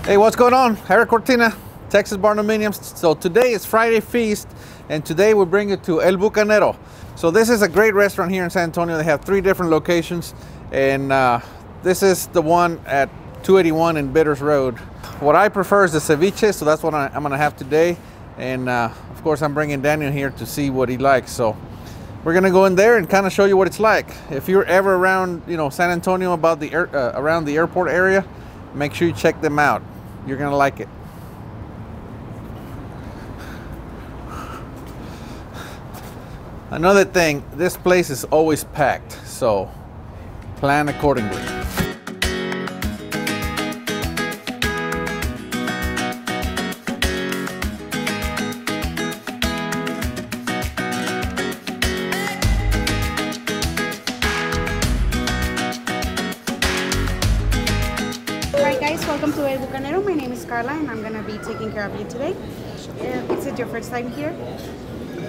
Hey, what's going on? Erik Cortina, Texas Barndominiums. So today is Friday Feast, and today we bring you to El Bucanero. So this is a great restaurant here in San Antonio. They have 3 different locations, and this is the one at 281 in Bitters Road. What I prefer is the ceviche, so that's what I'm gonna have today. And of course, I'm bringing Daniel here to see what he likes. So we're gonna go in there and kind of show you what it's like. If you're ever around, San Antonio, about the around the airport area, make sure you check them out. You're gonna like it. Another thing, this place is always packed, so plan accordingly. Hi guys, welcome to El Bucanero. My name is Carla and I'm going to be taking care of you today. Is it your first time here?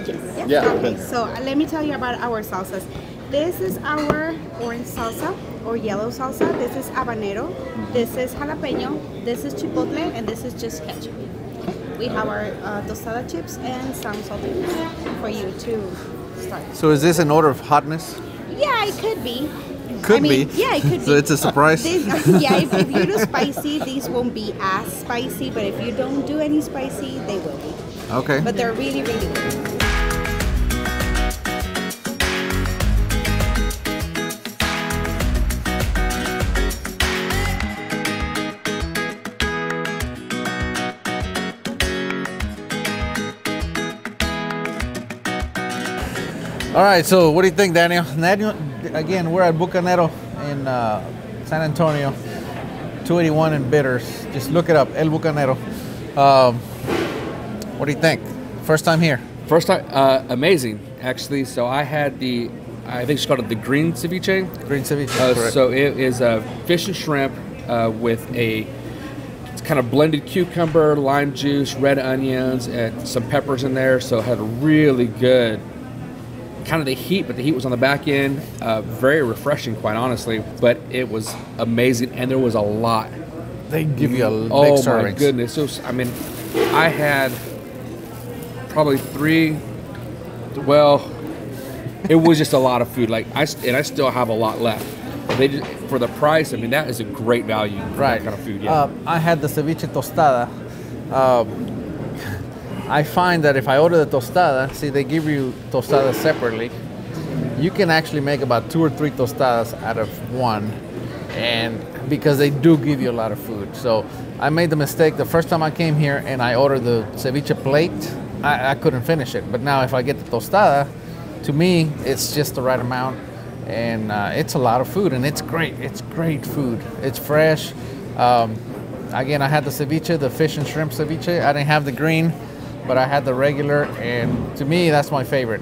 Yes. Yeah. Okay, so let me tell you about our salsas. This is our orange salsa or yellow salsa. This is habanero. This is jalapeno. This is chipotle, and this is just ketchup. We have our tostada chips and some saltines for you to start. So is this an order of hotness? Yeah, it could be. Could be. Yeah, it could be. So it's a surprise? Yeah, if you do spicy, these won't be as spicy, but if you don't do any spicy, they will be. Okay. But they're really, really good. All right, so what do you think, Daniel? Daniel, again, we're at Bucanero in San Antonio, 281 in Bitters. Just look it up, El Bucanero. What do you think? First time here? First time, amazing, actually. So I had I think it's called the green ceviche. Green ceviche, correct. So it is fish and shrimp with it's kind of blended cucumber, lime juice, red onions, and some peppers in there. So it had a really good kind of the heat, but the heat was on the back end. Very refreshing, quite honestly. But it was amazing, and there was a lot. They give you a big servings. Oh my goodness! I had probably 3. Well, it was just a lot of food. I still have a lot left. For the price, that is a great value for that kind of food. Yeah. I had the ceviche tostada. I find that if I order the tostada, see, they give you tostadas separately. You can actually make about 2 or 3 tostadas out of one, and because they do give you a lot of food. So I made the mistake the first time I came here and I ordered the ceviche plate. I couldn't finish it. But now if I get the tostada, to me, it's just the right amount, and it's a lot of food, and it's great. It's great food. It's fresh. Again, I had the ceviche, the fish and shrimp ceviche. I didn't have the green, but I had the regular, and to me, that's my favorite.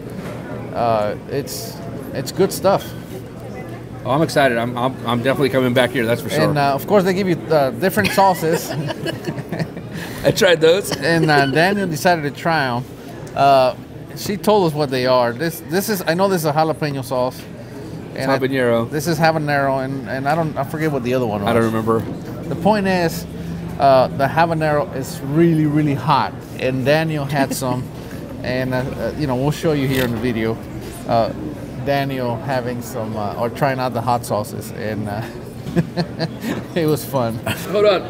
It's good stuff. Oh, I'm excited. I'm definitely coming back here. That's for sure. And of course, they give you different sauces. I tried those. And Daniel decided to try them. She told us what they are. This is, I know this is a jalapeno sauce. And habanero. This is habanero, and I forget what the other one was. I don't remember. The point is, the habanero is really, really hot, and Daniel had some, and we'll show you here in the video. Daniel having some or trying out the hot sauces, and it was fun. Hold on,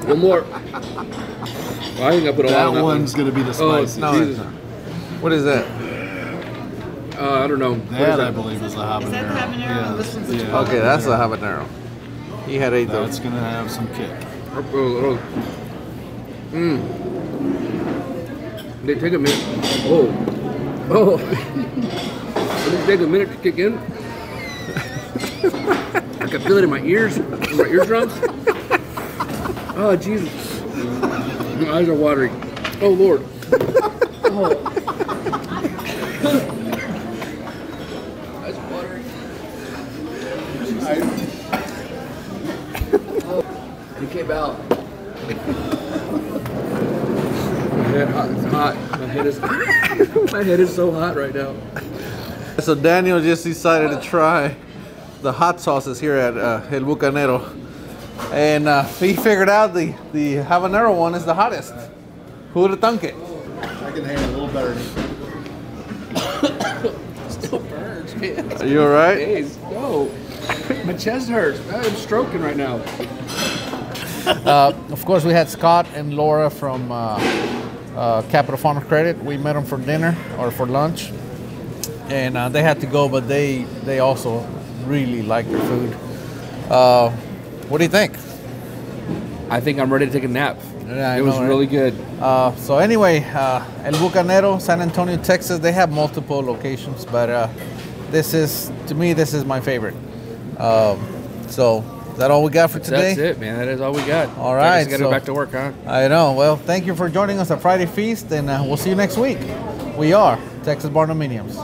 one more. Well, I think I put a lot on that one's gonna be the spicy. No, it's not. What is that? I don't know. That I believe is the habanero. Is that the habanero? Yeah. This one's the Yeah. Okay, that's the habanero. He had 8 those. That's gonna have some kick. They take a minute. Oh. Did it take a minute to kick in? I can feel it in my ears, in my eardrums. Oh, Jesus. My eyes are watering. Oh, Lord. Oh. Eyes are watering. It came out. My head hot. It's hot. My head is so hot right now. So Daniel just decided to try the hot sauces here at El Bucanero. And he figured out the habanero one is the hottest. Who would have thunk it? I can handle a little better. Still burns, man. Are you all right? Days. No. My chest hurts. I'm stroking right now. Of course, we had Scott and Laura from Capital Farmers Credit. We met them for dinner or for lunch, and they had to go, but they also really liked their food. What do you think? I think I'm ready to take a nap. Yeah, I it was know, right? really good. So anyway, El Bucanero, San Antonio, Texas. They have multiple locations, but this is my favorite. So is that all we got for today? That's it, man. That is all we got. All right, I got to go back to work, huh? I know. Well, thank you for joining us at Friday Feast, and we'll see you next week. We are Texas Barndominiums.